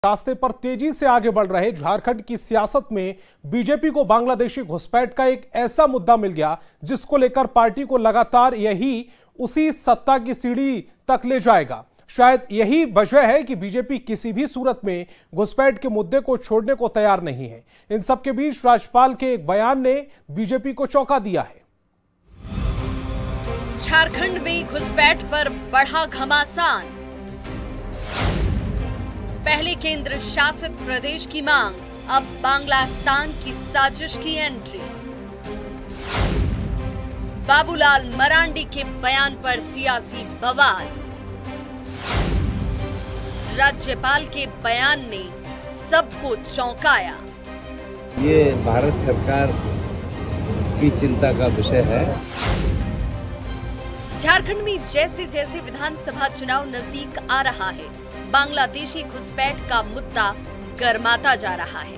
रास्ते पर तेजी से आगे बढ़ रहे झारखंड की सियासत में बीजेपी को बांग्लादेशी घुसपैठ का एक ऐसा मुद्दा मिल गया जिसको लेकर पार्टी को लगातार यही उसी सत्ता की सीढ़ी तक ले जाएगा। शायद यही वजह है कि बीजेपी किसी भी सूरत में घुसपैठ के मुद्दे को छोड़ने को तैयार नहीं है। इन सबके बीच राज्यपाल के एक बयान ने बीजेपी को चौंका दिया है। झारखंड में घुसपैठ पर बढ़ा घमासान, पहले केंद्र शासित प्रदेश की मांग, अब बांग्लादेश की साजिश की एंट्री। बाबूलाल मरांडी के बयान पर सियासी बवाल, राज्यपाल के बयान ने सबको चौंकाया। ये भारत सरकार की चिंता का विषय है। झारखंड में जैसे जैसे विधानसभा चुनाव नजदीक आ रहा है, बांग्लादेशी घुसपैठ का मुद्दा गर्माता जा रहा है।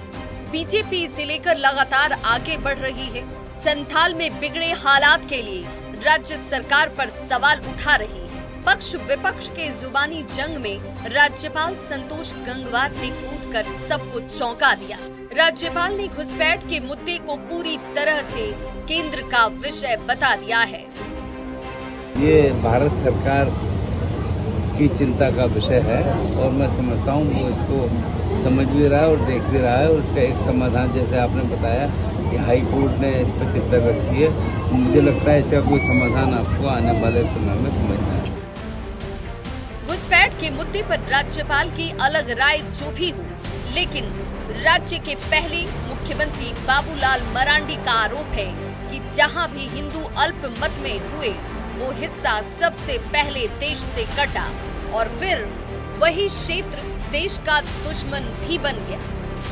बीजेपी इसे लेकर लगातार आगे बढ़ रही है। संथाल में बिगड़े हालात के लिए राज्य सरकार पर सवाल उठा रही है। पक्ष विपक्ष के जुबानी जंग में राज्यपाल संतोष गंगवार ने कूदकर सबको चौंका दिया। राज्यपाल ने घुसपैठ के मुद्दे को पूरी तरह से केंद्र का विषय बता दिया है। ये भारत सरकार की चिंता का विषय है और मैं समझता हूँ वो इसको समझ भी रहा है और देख भी रहा है और इसका एक समाधान, जैसे आपने बताया कि हाई कोर्ट ने इस पर चिंता व्यक्त की है, तो मुझे लगता है इसका कोई समाधान आपको आने वाले समय में समझना है। घुसपैठ के मुद्दे पर राज्यपाल की अलग राय जो भी हो, लेकिन राज्य के पहले मुख्यमंत्री बाबूलाल मरांडी का आरोप है कि जहाँ भी हिंदू अल्पमत में हुए वो हिस्सा सबसे पहले देश से कटा और फिर वही क्षेत्र देश का दुश्मन भी बन गया।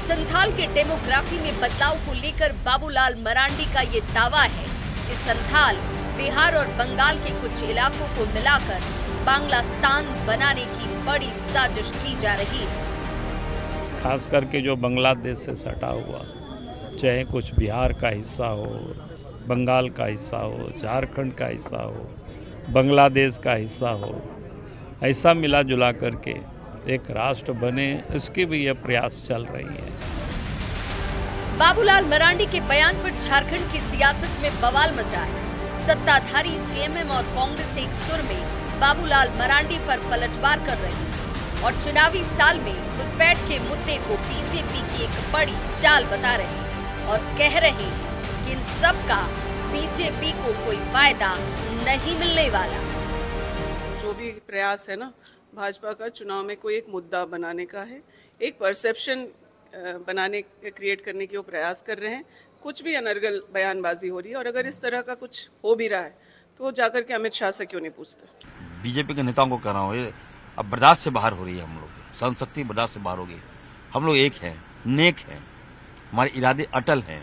संथाल के डेमोग्राफी में बदलाव को लेकर बाबूलाल मरांडी का ये दावा है कि संथाल बिहार और बंगाल के कुछ इलाकों को मिलाकर बांग्लादेश बनाने की बड़ी साजिश की जा रही है। खास करके जो बांग्लादेश से सटा हुआ, चाहे कुछ बिहार का हिस्सा हो, बंगाल का हिस्सा हो, झारखंड का हिस्सा हो, बांग्लादेश का हिस्सा हो, ऐसा मिला जुला करके एक राष्ट्र बने, इसके भी यह प्रयास चल रही है। बाबूलाल मरांडी के बयान पर झारखंड की सियासत में बवाल मचा है। सत्ताधारी जेएमएम और कांग्रेस एक सुर में बाबूलाल मरांडी पर पलटवार कर रही है और चुनावी साल में घुसपैठ के मुद्दे को बीजेपी की एक बड़ी चाल बता रहे हैं और कह रहे हैं इन सब का बीजेपी को कोई फायदा नहीं मिलने वाला। जो भी प्रयास है ना भाजपा का चुनाव में कोई एक मुद्दा बनाने का है, एक परसेप्शन बनाने क्रिएट करने की वो प्रयास कर रहे हैं। कुछ भी अनर्गल बयानबाजी हो रही है और अगर इस तरह का कुछ हो भी रहा है तो वो जाकर के अमित शाह से क्यों नहीं पूछते। बीजेपी के नेताओं को कह रहा हूँ, अब बर्दाश्त से बाहर हो रही है। हम लोग सहन शक्ति बर्दाश्त से बाहर हो गई। हम लोग एक हैं, नेक हैं, हमारे इरादे अटल हैं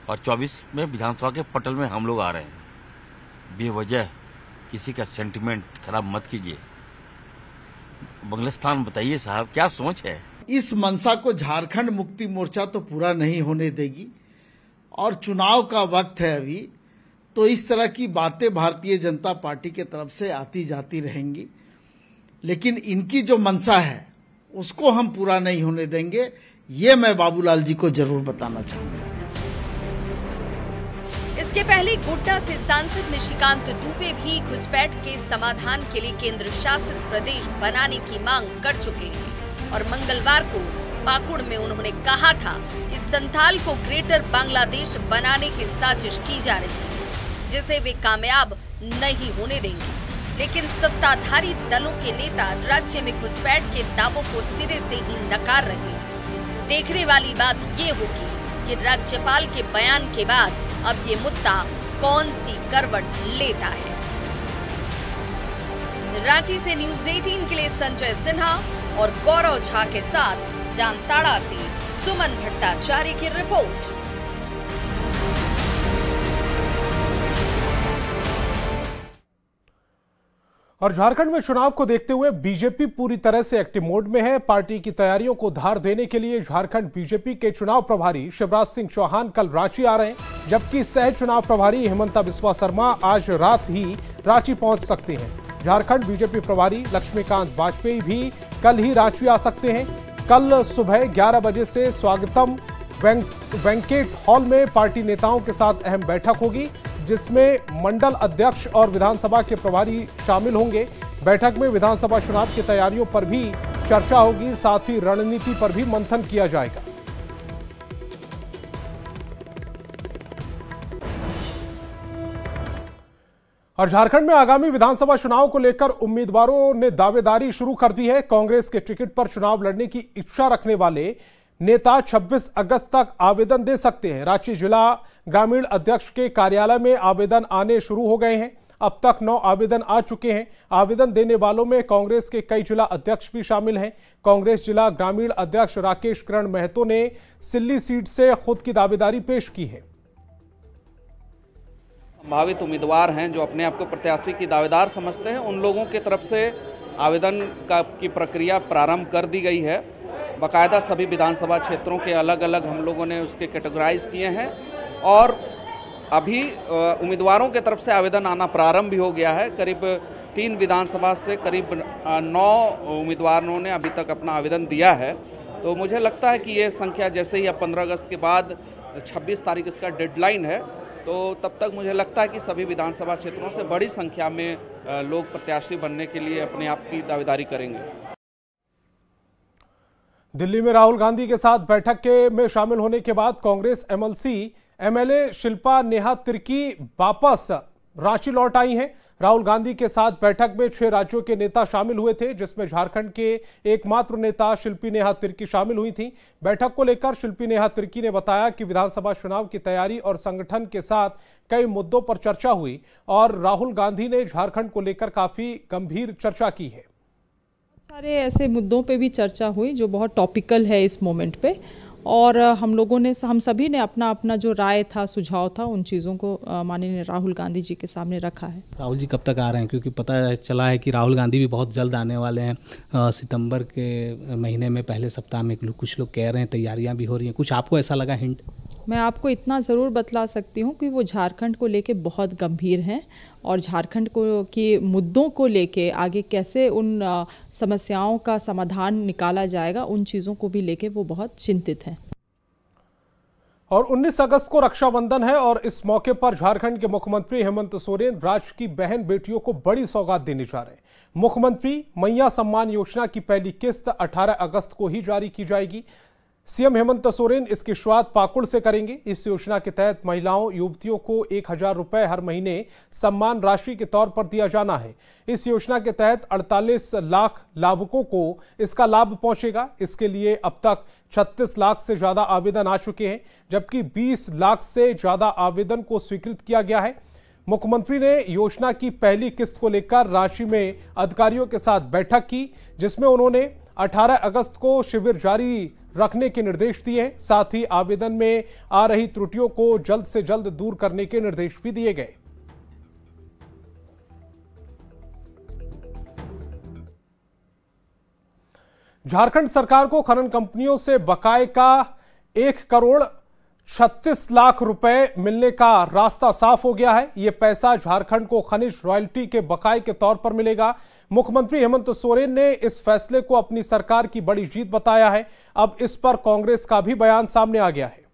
और 24 में विधानसभा के पटल में हम लोग आ रहे हैं। बेवजह किसी का सेंटिमेंट खराब मत कीजिए। बांग्लादेश बताइए साहब, क्या सोच है? इस मंशा को झारखंड मुक्ति मोर्चा तो पूरा नहीं होने देगी और चुनाव का वक्त है अभी, तो इस तरह की बातें भारतीय जनता पार्टी के तरफ से आती जाती रहेंगी, लेकिन इनकी जो मंशा है उसको हम पूरा नहीं होने देंगे। ये मैं बाबूलाल जी को जरूर बताना चाहूंगा। इसके पहले गोड्डा से सांसद निशिकांत दुबे भी घुसपैठ के समाधान के लिए केंद्र शासित प्रदेश बनाने की मांग कर चुके हैं और मंगलवार को पाकुड़ में उन्होंने कहा था कि संथाल को ग्रेटर बांग्लादेश बनाने की साजिश की जा रही है, जिसे वे कामयाब नहीं होने देंगे। लेकिन सत्ताधारी दलों के नेता राज्य में घुसपैठ के दावों को सिरे से ही नकार रहे हैं। देखने वाली बात ये होगी कि राज्यपाल के बयान के बाद अब ये मुद्दा कौन सी करवट लेता है। रांची से न्यूज़ 18 के लिए संजय सिन्हा और गौरव झा के साथ जामताड़ा से सुमन भट्टाचार्य की रिपोर्ट। और झारखंड में चुनाव को देखते हुए बीजेपी पूरी तरह से एक्टिव मोड में है। पार्टी की तैयारियों को धार देने के लिए झारखंड बीजेपी के चुनाव प्रभारी शिवराज सिंह चौहान कल रांची आ रहे हैं, जबकि सह चुनाव प्रभारी हेमंता बिस्वा शर्मा आज रात ही रांची पहुंच सकते हैं। झारखंड बीजेपी प्रभारी लक्ष्मीकांत वाजपेयी भी कल ही रांची आ सकते हैं। कल सुबह 11 बजे से स्वागतम बैंकेट हॉल में पार्टी नेताओं के साथ अहम बैठक होगी, जिसमें मंडल अध्यक्ष और विधानसभा के प्रभारी शामिल होंगे। बैठक में विधानसभा चुनाव की तैयारियों पर भी चर्चा होगी, साथ ही रणनीति पर भी मंथन किया जाएगा। और झारखंड में आगामी विधानसभा चुनाव को लेकर उम्मीदवारों ने दावेदारी शुरू कर दी है। कांग्रेस के टिकट पर चुनाव लड़ने की इच्छा रखने वाले नेता 26 अगस्त तक आवेदन दे सकते हैं। रांची जिला ग्रामीण अध्यक्ष के कार्यालय में आवेदन आने शुरू हो गए हैं। अब तक 9 आवेदन आ चुके हैं। आवेदन देने वालों में कांग्रेस के कई जिला अध्यक्ष भी शामिल हैं। कांग्रेस जिला ग्रामीण अध्यक्ष राकेश किरण महतो ने सिल्ली सीट से खुद की दावेदारी पेश की है। संभावित उम्मीदवार हैं जो अपने आप को प्रत्याशी की दावेदार समझते हैं, उन लोगों की तरफ से आवेदन की प्रक्रिया प्रारंभ कर दी गई है। बाकायदा सभी विधानसभा क्षेत्रों के अलग अलग हम लोगों ने उसके कैटेगराइज किए हैं और अभी उम्मीदवारों के तरफ से आवेदन आना प्रारंभ भी हो गया है। करीब 3 विधानसभा से करीब 9 उम्मीदवारों ने अभी तक अपना आवेदन दिया है। तो मुझे लगता है कि ये संख्या जैसे ही अब 15 अगस्त के बाद 26 तारीख इसका डेडलाइन है, तो तब तक मुझे लगता है कि सभी विधानसभा क्षेत्रों से बड़ी संख्या में लोग प्रत्याशी बनने के लिए अपने आप की दावेदारी करेंगे। दिल्ली में राहुल गांधी के साथ बैठक में शामिल होने के बाद कांग्रेस एमएलए शिल्पा नेहा तिर्की वापस रांची लौट आई हैं। राहुल गांधी के साथ बैठक में 6 राज्यों के नेता शामिल हुए थे, जिसमें झारखंड के एकमात्र नेता शिल्पी नेहा तिर्की शामिल हुई थी। बैठक को लेकर शिल्पी नेहा तिर्की ने बताया कि विधानसभा चुनाव की तैयारी और संगठन के साथ कई मुद्दों पर चर्चा हुई और राहुल गांधी ने झारखंड को लेकर काफी गंभीर चर्चा की है। सारे ऐसे मुद्दों पे भी चर्चा हुई जो बहुत टॉपिकल है इस मोमेंट पे, और हम सभी ने अपना अपना जो राय था, सुझाव था, उन चीज़ों को माननीय राहुल गांधी जी के सामने रखा है। राहुल जी कब तक आ रहे हैं, क्योंकि पता चला है कि राहुल गांधी भी बहुत जल्द आने वाले हैं। सितंबर के महीने में पहले सप्ताह में कुछ लोग कह रहे हैं, तैयारियां भी हो रही हैं। कुछ आपको ऐसा लगा हिंट? मैं आपको इतना ज़रूर बतला सकती हूँ कि वो झारखंड को लेके बहुत गंभीर हैं और झारखंड के मुद्दों को लेके आगे कैसे उन समस्याओं का समाधान निकाला जाएगा, उन चीज़ों को भी लेके वो बहुत चिंतित हैं। और 19 अगस्त को रक्षाबंधन है और इस मौके पर झारखंड के मुख्यमंत्री हेमंत सोरेन राज्य की बहन बेटियों को बड़ी सौगात देने जा रहे हैं। मुख्यमंत्री मैया सम्मान योजना की पहली किस्त 18 अगस्त को ही जारी की जाएगी। सीएम हेमंत सोरेन इसकी शुरुआत पाकुड़ से करेंगे। इस योजना के तहत महिलाओं युवतियों को 1000 रुपए हर महीने सम्मान राशि के तौर पर दिया जाना है। इस योजना के तहत 48 लाख लाभुकों को इसका लाभ पहुंचेगा। इसके लिए अब तक 36 लाख से ज्यादा आवेदन आ चुके हैं, जबकि 20 लाख से ज्यादा आवेदन को स्वीकृत किया गया है। मुख्यमंत्री ने योजना की पहली किस्त को लेकर रांची में अधिकारियों के साथ बैठक की, जिसमें उन्होंने 18 अगस्त को शिविर जारी रखने के निर्देश दिए हैं। साथ ही आवेदन में आ रही त्रुटियों को जल्द से जल्द दूर करने के निर्देश भी दिए गए। झारखंड सरकार को खनन कंपनियों से बकाये का 1,36 लाख रुपए मिलने का रास्ता साफ हो गया है। यह पैसा झारखंड को खनिज रॉयल्टी के बकाये के तौर पर मिलेगा। मुख्यमंत्री हेमंत सोरेन ने इस फैसले को अपनी सरकार की बड़ी जीत बताया है। अब इस पर कांग्रेस का भी बयान सामने आ गया है।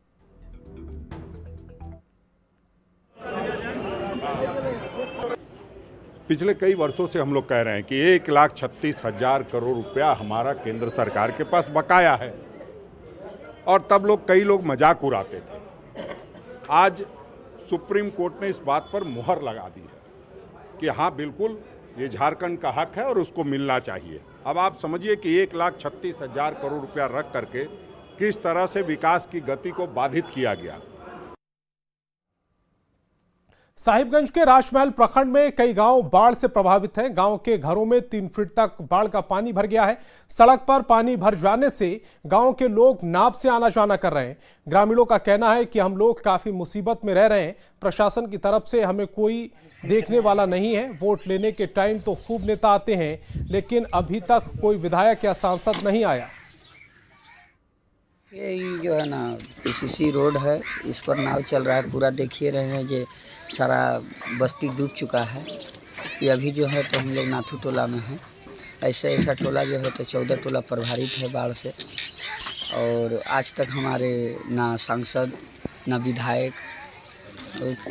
पिछले कई वर्षों से हम लोग कह रहे हैं कि 1,36,000 करोड़ रुपया हमारा केंद्र सरकार के पास बकाया है, और तब कई लोग मजाक उड़ाते थे। आज सुप्रीम कोर्ट ने इस बात पर मुहर लगा दी है कि हाँ, बिल्कुल ये झारखंड का हक है और उसको मिलना चाहिए। अब आप समझिए कि 1,36,000 करोड़ रुपया रख करके किस तरह से विकास की गति को बाधित किया गया। साहिबगंज के राजमहल प्रखंड में कई गांव बाढ़ से प्रभावित हैं। गांव के घरों में 3 फीट तक बाढ़ का पानी भर गया है। सड़क पर पानी भर जाने से गांव के लोग नाव से आना जाना कर रहे हैं। ग्रामीणों का कहना है कि हम लोग काफी मुसीबत में रह रहे हैं। प्रशासन की तरफ से हमें कोई देखने वाला नहीं है। वोट लेने के टाइम तो खूब नेता आते हैं, लेकिन अभी तक कोई विधायक या सांसद नहीं आया। ये जो है ना पीसीसी रोड है, इस पर नाव चल रहा है। पूरा देखिए रहे हैं जो सारा बस्ती डूब चुका है। ये अभी जो है तो हम लोग नाथू टोला में हैं। ऐसा टोला जो है तो 14 टोला प्रभावित है बाढ़ से। और आज तक हमारे ना सांसद ना विधायक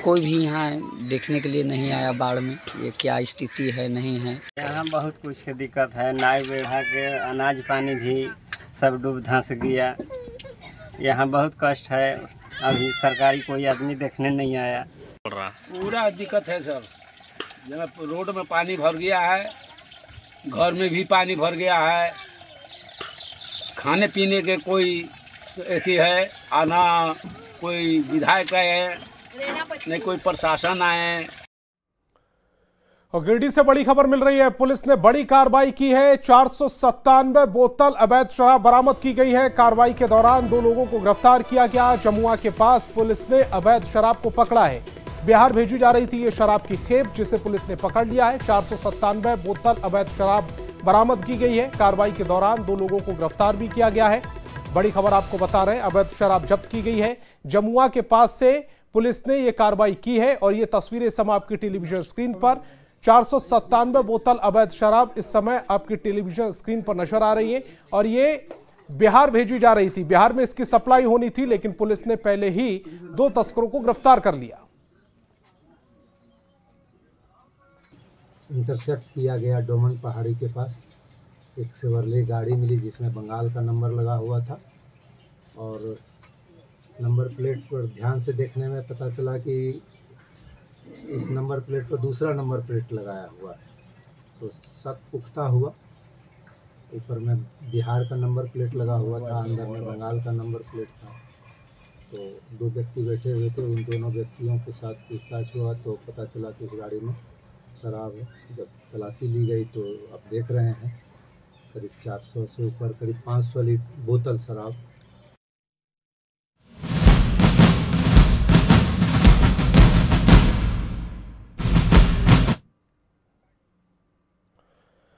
कोई भी यहाँ देखने के लिए नहीं आया बाढ़ में ये क्या स्थिति है नहीं है। यहाँ बहुत कुछ की दिक्कत है, नाव बेड़ा के अनाज पानी भी सब डूब धंस गया। यहाँ बहुत कष्ट है, अभी सरकारी कोई आदमी देखने नहीं आया। पूरा दिक्कत है सर, जब रोड में पानी भर गया है, घर में भी पानी भर गया है, खाने पीने के कोई ऐसी है आना, कोई विधायक है नहीं कोई प्रशासन आए। और गिरिडीह से बड़ी खबर मिल रही है, पुलिस ने बड़ी कार्रवाई की है। 497 बोतल अवैध शराब बरामद की गई है। कार्रवाई के दौरान 2 लोगों को गिरफ्तार किया गया। जमुआ के पास पुलिस ने अवैध शराब को पकड़ा है। बिहार भेजी जा रही थी ये शराब की खेप, जिसे पुलिस ने पकड़ लिया है। 497 बोतल अवैध शराब बरामद की गई है। कार्रवाई के दौरान 2 लोगों को गिरफ्तार भी किया गया है। बड़ी खबर आपको बता रहे हैं, अवैध शराब जब्त की गई है। जमुआ के पास से पुलिस ने यह कार्रवाई की है और ये तस्वीरें इस समय आपकी टेलीविजन स्क्रीन पर 497 बोतल अवैध शराब इस समय आपकी टेलीविजन स्क्रीन पर नजर आ रही है। और ये बिहार भेजी जा रही थी, बिहार में इसकी सप्लाई होनी थी, लेकिन पुलिस ने पहले ही 2 तस्करों को गिरफ्तार कर लिया। इंटरसेप्ट किया गया डोमन पहाड़ी के पास एक सेवरले गाड़ी मिली जिसमें बंगाल का नंबर लगा हुआ था। और नंबर प्लेट पर ध्यान से देखने में पता चला कि इस नंबर प्लेट पर दूसरा नंबर प्लेट लगाया हुआ है, तो शक पुख्ता हुआ। ऊपर में बिहार का नंबर प्लेट लगा हुआ था, अंदर में बंगाल का नंबर प्लेट था। तो 2 व्यक्ति बैठे हुए थे, उन दोनों व्यक्तियों के साथ पूछताछ हुआ तो पता चला कि उस गाड़ी में शराब है। जब तलाशी ली गई तो आप देख रहे हैं करीब 400 से ऊपर करीब 500 लीटर बोतल शराब।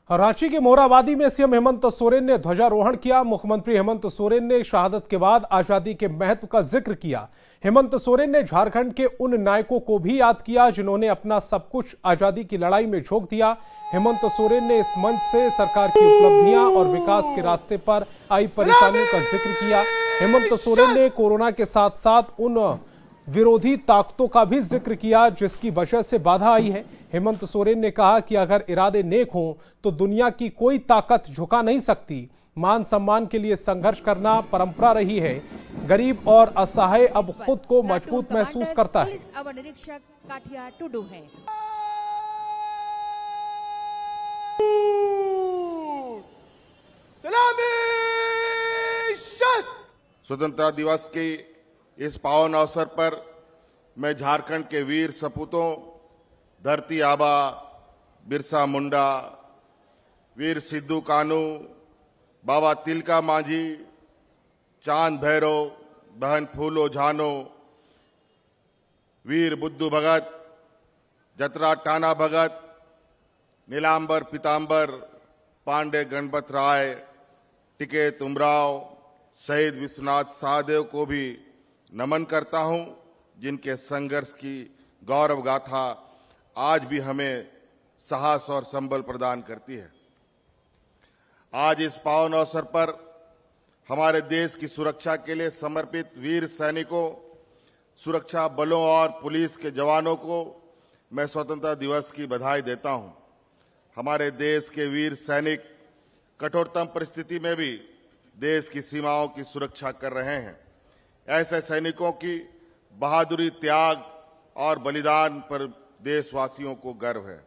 रांची के मोरहाबादी में सीएम हेमंत सोरेन ने ध्वजारोहण किया। मुख्यमंत्री हेमंत सोरेन ने शहादत के बाद आजादी के महत्व का जिक्र किया। हेमंत सोरेन ने झारखंड के उन नायकों को भी याद किया जिन्होंने अपना सब कुछ आजादी की लड़ाई में झोंक दिया। हेमंत सोरेन ने इस मंच से सरकार की उपलब्धियां और विकास के रास्ते पर आई परेशानियों का जिक्र किया। हेमंत सोरेन ने कोरोना के साथ साथ उन विरोधी ताकतों का भी जिक्र किया जिसकी वजह से बाधा आई है। हेमंत सोरेन ने कहा कि अगर इरादे नेक हों तो दुनिया की कोई ताकत झुका नहीं सकती। मान सम्मान के लिए संघर्ष करना परंपरा रही है। गरीब और असहाय अब खुद को मजबूत महसूस करता है। अब निरीक्षक काठिया टुडू है। स्वतंत्रता दिवस के इस पावन अवसर पर मैं झारखंड के वीर सपूतों धरती आबा, बिरसा मुंडा, वीर सिद्धू कानू, बाबा तिलका मांझी, चांद भैरव, बहन फूलो झानो, वीर बुद्धू भगत, जतरा टाना भगत, नीलांबर पीतांबर, पांडे गणपत राय, टिकेत उमराव, शहीद विश्वनाथ सहदेव को भी नमन करता हूं, जिनके संघर्ष की गौरव गाथा आज भी हमें साहस और संबल प्रदान करती है। आज इस पावन अवसर पर हमारे देश की सुरक्षा के लिए समर्पित वीर सैनिकों, सुरक्षा बलों और पुलिस के जवानों को मैं स्वतंत्रता दिवस की बधाई देता हूं। हमारे देश के वीर सैनिक कठोरतम परिस्थिति में भी देश की सीमाओं की सुरक्षा कर रहे हैं। ऐसे सैनिकों की बहादुरी, त्याग और बलिदान पर देशवासियों को गर्व है।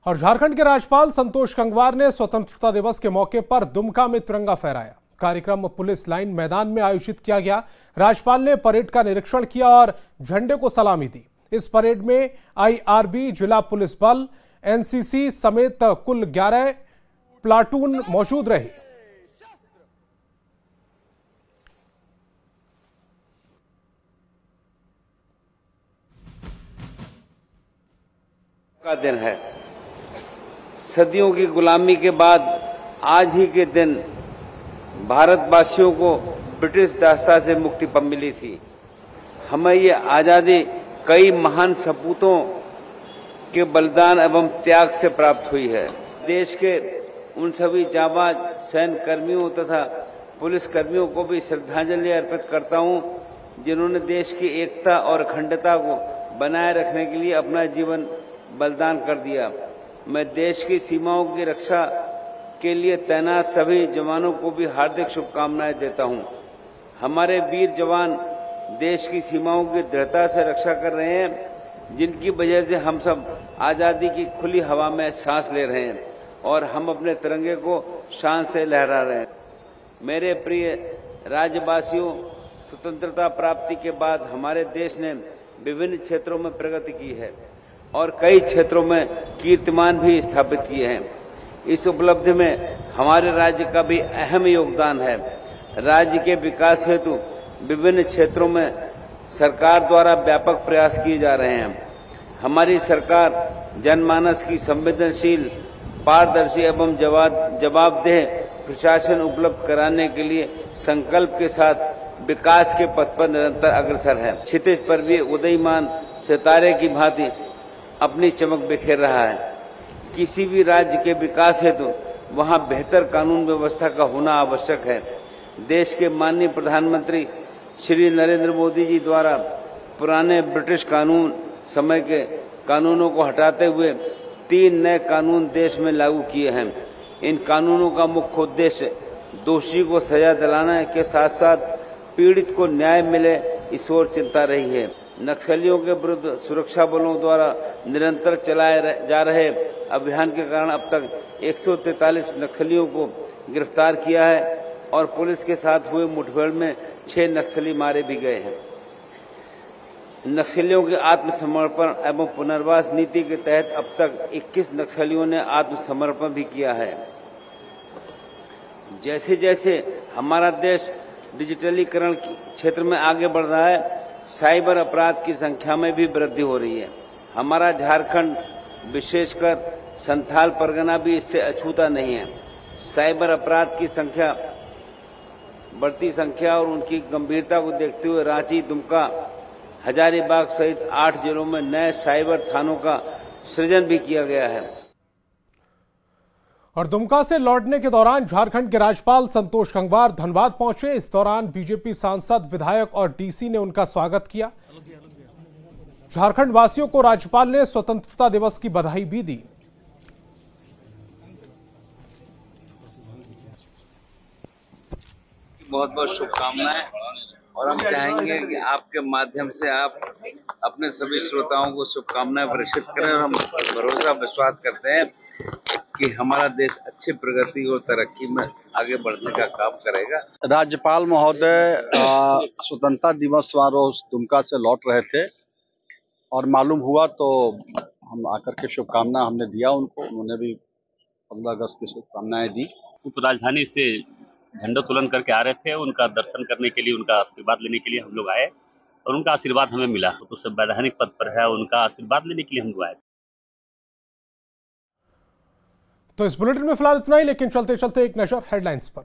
और झारखंड के राज्यपाल संतोष गंगवार ने स्वतंत्रता दिवस के मौके पर दुमका में तिरंगा फहराया। कार्यक्रम पुलिस लाइन मैदान में आयोजित किया गया। राज्यपाल ने परेड का निरीक्षण किया और झंडे को सलामी दी। इस परेड में आईआरबी, जिला पुलिस बल, एनसीसी समेत कुल 11 प्लाटून मौजूद रहे। का दिन है। सदियों की गुलामी के बाद आज ही के दिन भारतवासियों को ब्रिटिश दास्ता से मुक्ति पब मिली थी। हमें ये आजादी कई महान सपूतों के बलिदान एवं त्याग से प्राप्त हुई है। देश के उन सभी जाबाज सैन्य कर्मियों तथा पुलिस कर्मियों को भी श्रद्धांजलि अर्पित करता हूं, जिन्होंने देश की एकता और अखंडता को बनाए रखने के लिए अपना जीवन बलिदान कर दिया। मैं देश की सीमाओं की रक्षा के लिए तैनात सभी जवानों को भी हार्दिक शुभकामनाएं देता हूं। हमारे वीर जवान देश की सीमाओं की दृढ़ता से रक्षा कर रहे हैं, जिनकी वजह से हम सब आजादी की खुली हवा में सांस ले रहे हैं और हम अपने तिरंगे को शान से लहरा रहे हैं। मेरे प्रिय राज्यवासियों, स्वतंत्रता प्राप्ति के बाद हमारे देश ने विभिन्न क्षेत्रों में प्रगति की है और कई क्षेत्रों में कीर्तिमान भी स्थापित किए हैं। इस उपलब्धि में हमारे राज्य का भी अहम योगदान है। राज्य के विकास हेतु विभिन्न क्षेत्रों में सरकार द्वारा व्यापक प्रयास किए जा रहे हैं। हमारी सरकार जनमानस की संवेदनशील, पारदर्शी एवं जवाबदेह प्रशासन उपलब्ध कराने के लिए संकल्प के साथ विकास के पथ पर निरंतर अग्रसर है। क्षितिज पर भी उदयमान सितारे की भांति अपनी चमक बिखेर रहा है। किसी भी राज्य के विकास हेतु वहां बेहतर कानून व्यवस्था का होना आवश्यक है। देश के माननीय प्रधानमंत्री श्री नरेंद्र मोदी जी द्वारा पुराने ब्रिटिश कानून समय के कानूनों को हटाते हुए 3 नए कानून देश में लागू किए हैं। इन कानूनों का मुख्य उद्देश्य दोषी को सजा दिलाने के साथ साथ पीड़ित को न्याय मिले, इस ओर चिंता रही है। नक्सलियों के विरुद्ध सुरक्षा बलों द्वारा निरंतर चलाए जा रहे अभियान के कारण अब तक 143 नक्सलियों को गिरफ्तार किया है और पुलिस के साथ हुए मुठभेड़ में 6 नक्सली मारे भी गए हैं। नक्सलियों के आत्मसमर्पण एवं पुनर्वास नीति के तहत अब तक 21 नक्सलियों ने आत्मसमर्पण भी किया है। जैसे जैसे हमारा देश डिजिटलीकरण क्षेत्र में आगे बढ़ रहा है, साइबर अपराध की संख्या में भी वृद्धि हो रही है। हमारा झारखंड, विशेषकर संथाल परगना भी इससे अछूता नहीं है। साइबर अपराध की बढ़ती संख्या और उनकी गंभीरता को देखते हुए रांची, दुमका, हजारीबाग सहित 8 जिलों में नए साइबर थानों का सृजन भी किया गया है। और दुमका से लौटने के दौरान झारखंड के राज्यपाल संतोष गंगवार धनबाद पहुंचे। इस दौरान बीजेपी सांसद, विधायक और डीसी ने उनका स्वागत किया। झारखंड वासियों को राज्यपाल ने स्वतंत्रता दिवस की बधाई भी दी। बहुत बहुत शुभकामनाएं और हम चाहेंगे कि आपके माध्यम से आप अपने सभी श्रोताओं को शुभकामनाएं प्रेषित करें और हम भरोसा विश्वास करते हैं कि हमारा देश अच्छी प्रगति और तरक्की में आगे बढ़ने का काम करेगा। राज्यपाल महोदय स्वतंत्रता दिवस समारोह दुमका से लौट रहे थे और मालूम हुआ तो हम आकर के शुभकामना हमने दिया उनको। उन्होंने भी 15 अगस्त की शुभकामनाएं दी। उप राजधानी से झंडोत्तोलन करके आ रहे थे, उनका दर्शन करने के लिए, उनका आशीर्वाद लेने के लिए हम लोग आए और उनका आशीर्वाद हमें मिला। तो संवैधानिक पद पर है, उनका आशीर्वाद लेने के लिए हम लोग आए। तो इस बुलेटिन में फिलहाल इतना ही, लेकिन चलते चलते एक नजर हेडलाइंस पर।